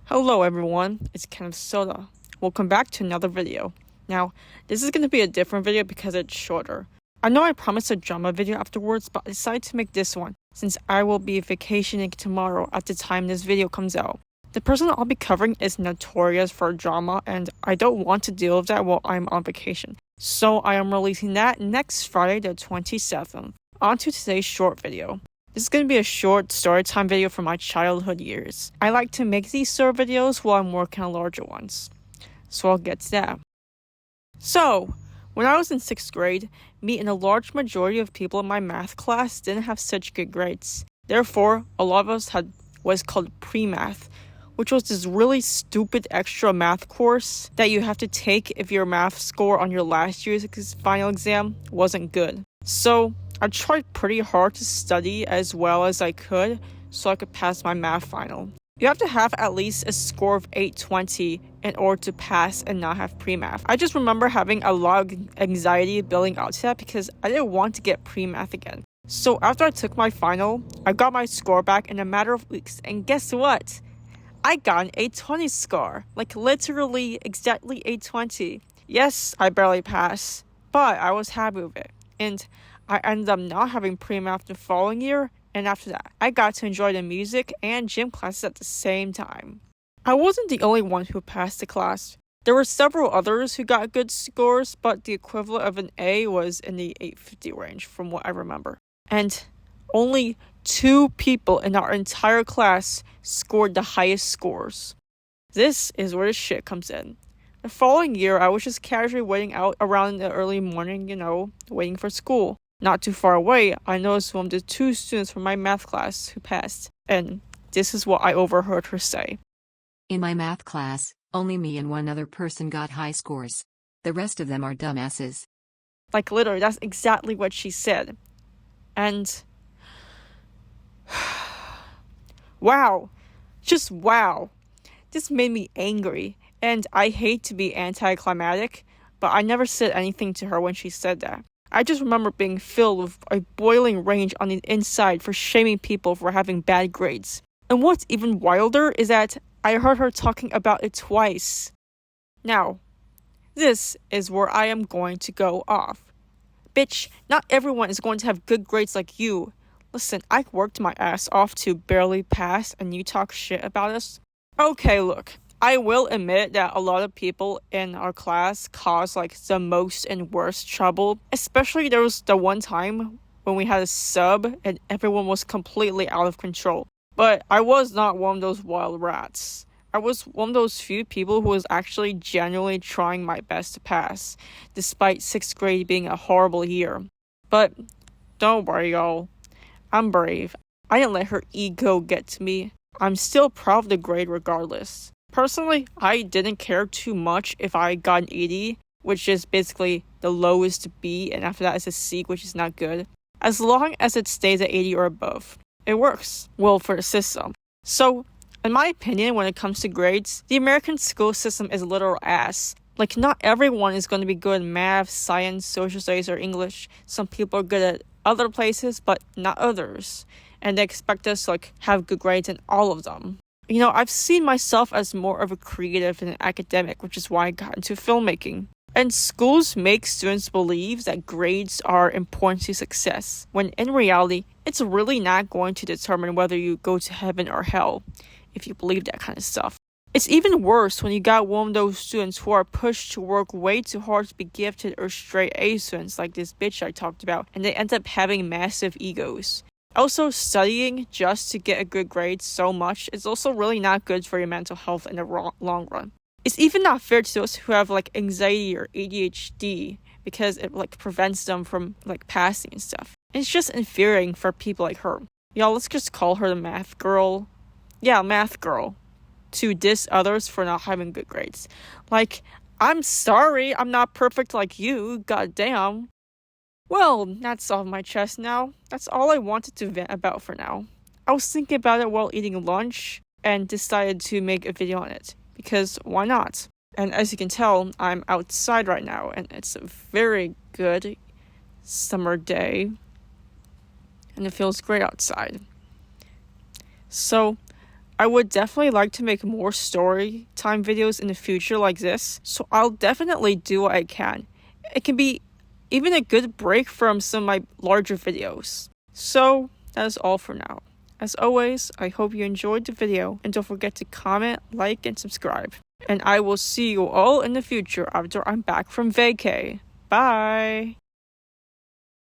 Hello everyone, it's Kenneth Soda. Welcome back to another video. Now, this is going to be a different video because it's shorter. I know I promised a drama video afterwards, but I decided to make this one since I will be vacationing tomorrow at the time this video comes out. The person I'll be covering is notorious for drama and I don't want to deal with that while I'm on vacation. So I am releasing that next Friday the 27th. On to today's short video. This is going to be a short storytime video from my childhood years. I like to make these short videos while I'm working on larger ones. So I'll get to that. So, when I was in 6th grade, me and a large majority of people in my math class didn't have such good grades. Therefore, a lot of us had what's called pre-math, which was this really stupid extra math course that you have to take if your math score on your last year's final exam wasn't good. So, I tried pretty hard to study as well as I could so I could pass my math final. You have to have at least a score of 820 in order to pass and not have pre-math. I just remember having a lot of anxiety building out to that because I didn't want to get pre-math again. So after I took my final, I got my score back in a matter of weeks, and guess what? I got an 820 score, like literally exactly 820. Yes, I barely passed, but I was happy with it. And I ended up not having pre-math the following year, and after that, I got to enjoy the music and gym classes at the same time. I wasn't the only one who passed the class. There were several others who got good scores, but the equivalent of an A was in the 850 range from what I remember. And only 2 people in our entire class scored the highest scores. This is where the shit comes in. The following year, I was just casually waiting out around the early morning, waiting for school. Not too far away, I noticed one of the 2 students from my math class who passed, and this is what I overheard her say. In my math class, only me and one other person got high scores. The rest of them are dumbasses. Like literally, that's exactly what she said. And wow. Just wow. This made me angry, and I hate to be anticlimactic, but I never said anything to her when she said that. I just remember being filled with a boiling rage on the inside for shaming people for having bad grades. And what's even wilder is that I heard her talking about it twice. Now, this is where I am going to go off. Bitch, not everyone is going to have good grades like you. Listen, I worked my ass off to barely pass and you talk shit about us? Okay, look. I will admit that a lot of people in our class caused the most and worst trouble. Especially there was the one time when we had a sub and everyone was completely out of control. But I was not one of those wild rats. I was one of those few people who was actually genuinely trying my best to pass, despite 6th grade being a horrible year. But don't worry, y'all. I'm brave. I didn't let her ego get to me. I'm still proud of the grade regardless. Personally, I didn't care too much if I got an 80, which is basically the lowest B, and after that is a C, which is not good. As long as it stays at 80 or above, it works well for the system. So, in my opinion, when it comes to grades, the American school system is a literal ass. Not everyone is going to be good in math, science, social studies, or English. Some people are good at other places, but not others. And they expect us to have good grades in all of them. I've seen myself as more of a creative than an academic, which is why I got into filmmaking. And schools make students believe that grades are important to success, when in reality, it's really not going to determine whether you go to heaven or hell, if you believe that kind of stuff. It's even worse when you got one of those students who are pushed to work way too hard to be gifted, or straight A students like this bitch I talked about, and they end up having massive egos. Also, studying just to get a good grade so much is also really not good for your mental health in the long run. It's even not fair to those who have anxiety or ADHD because it prevents them from passing and stuff. It's just infuriating for people like her. Y'all, let's just call her the math girl. Yeah, math girl. To diss others for not having good grades. I'm sorry, I'm not perfect like you, goddamn. Well, that's off my chest now. That's all I wanted to vent about for now. I was thinking about it while eating lunch and decided to make a video on it. Because why not? And as you can tell, I'm outside right now and it's a very good summer day. And it feels great outside. So, I would definitely like to make more story time videos in the future like this, so I'll definitely do what I can. It can be even a good break from some of my larger videos. So that is all for now. As always, I hope you enjoyed the video, and don't forget to comment, like, and subscribe. And I will see you all in the future after I'm back from vacay. Bye!